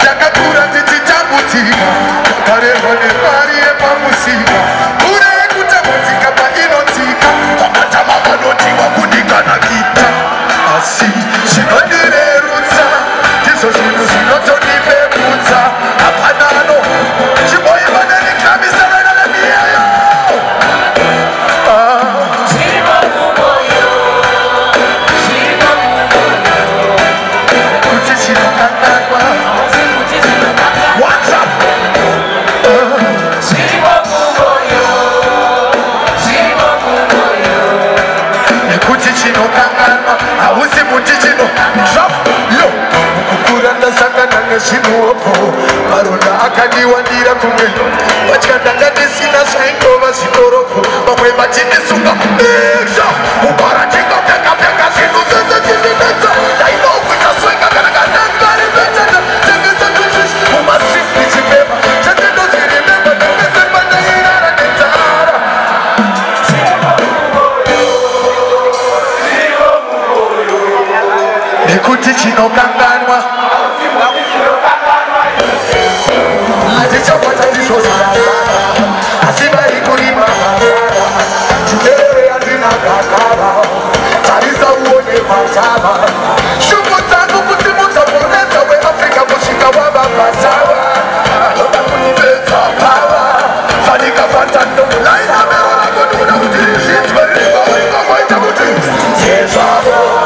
yakakura tichitambudzika takarerwa nemari yepamusika kure yekutambudzika painotsika vamatama vanotiwa kunikanakita asi zvinondirerutsa ndizvo zvinhu zvinotondipepudza hapanano chimboiva nenikamisana nemiyeyo hausi muti chino yo kukura ndasangana nezvinhuopo maronda akandiwandira kumwe vatya ndanga ndisina zvaingova zvidoropo vamwe vachinisunga isha ubara tingapekapeka zvinhu zvese zvininetsa ndainokuita swenga kana kanangari vetana tengesa tuzish mumasis ndichipeva chese ndozvirimemba ndemesemba ndairara nenzara nekuti chinokanganwa hatichapata ndizvozvaa asi vari kurima chiderere yandinagagava tarisa uone patava shumo dzangu kusimudza mureza weafrica kusvika wavabhatava anoda kunipedza pava fanika fantandomulainameronakonoda kuti rizvidzwe ririvaoikamoita kuti zvezvavo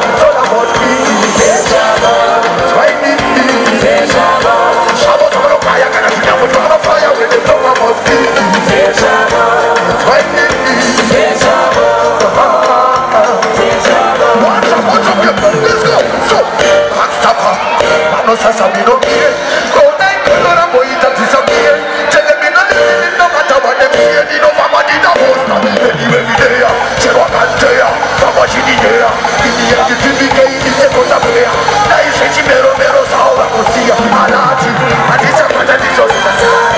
sasa minomie kona ikolora moita tisamie tele minonizini nomata wanemsie ninofamandina hosta ediwe videya cherwakanteya famachiniyeya iniyekitimbike inisekotabea naise chimeromero zao vakusiya alati hatichapata ndizo zinasara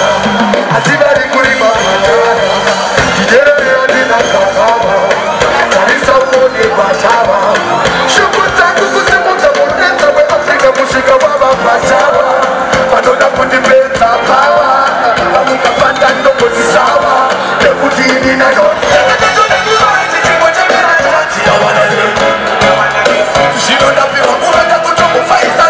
asivari kurima matara tiderere andinakakava tarisa uone kwachava shuku dzangu kusimudza mureza weafrika kusvika wavabhatava vanoda kundipedza pava vamukafanda ndokozisawa nekuti ininayochimbo chemeraaziyawana zvinodapirwa kuvanda kutomufaisa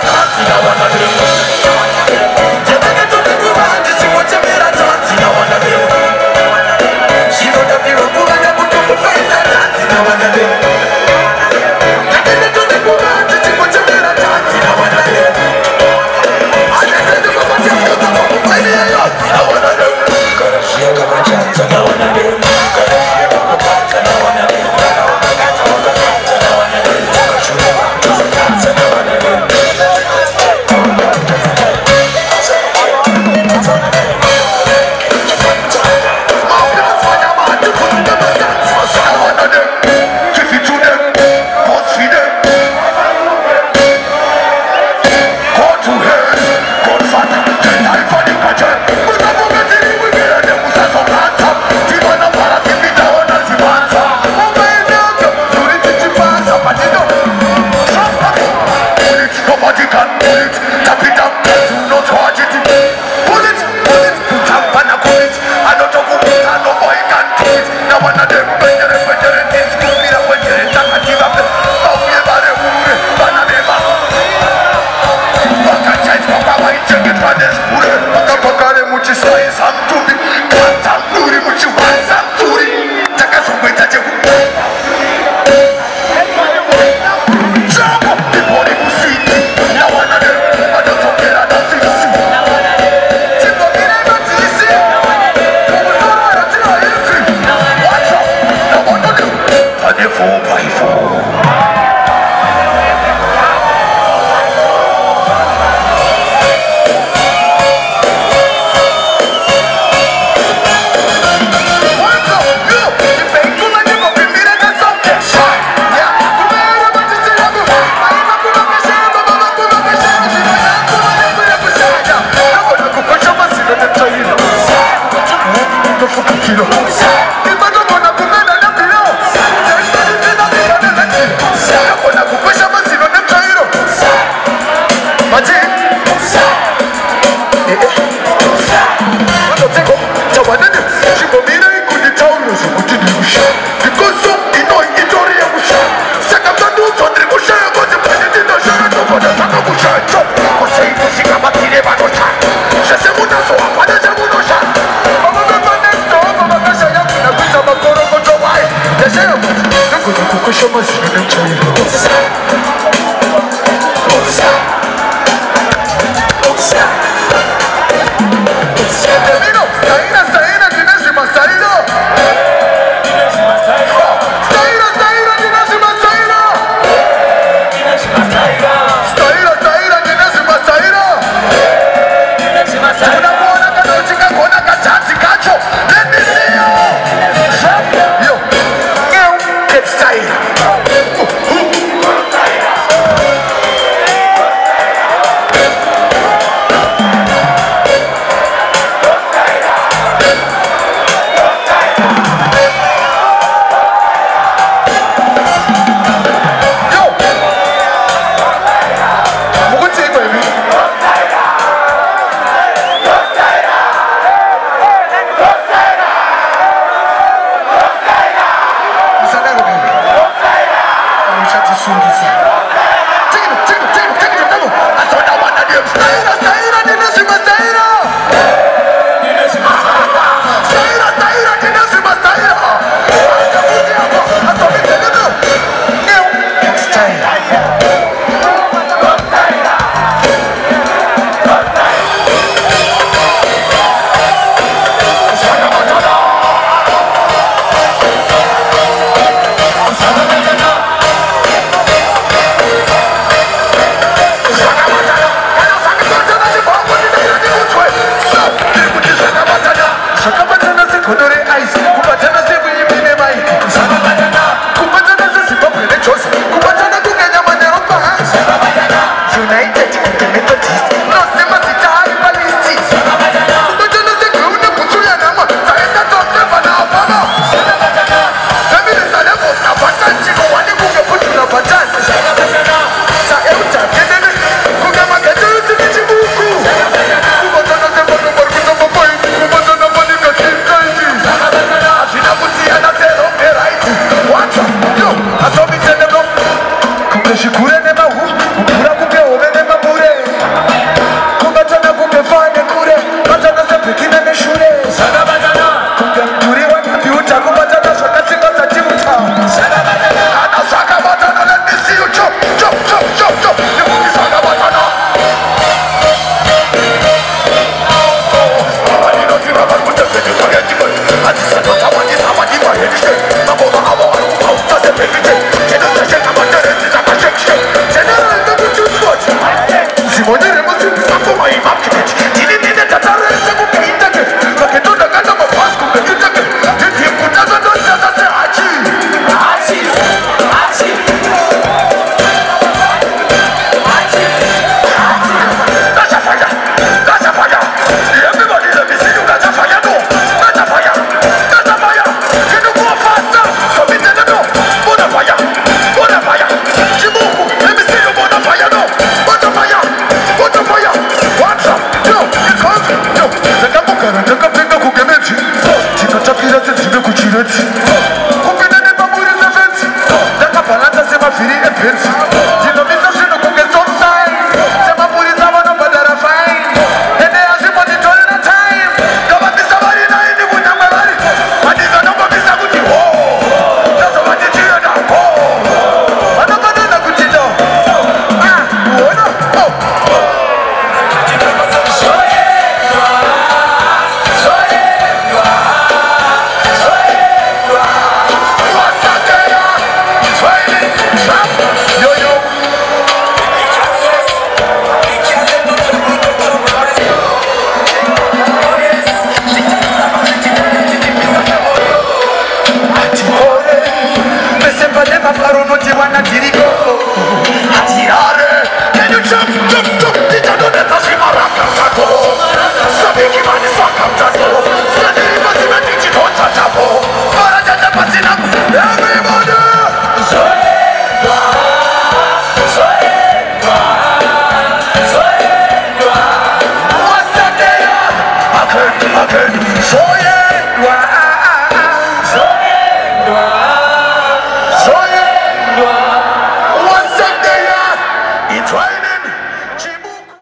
Simone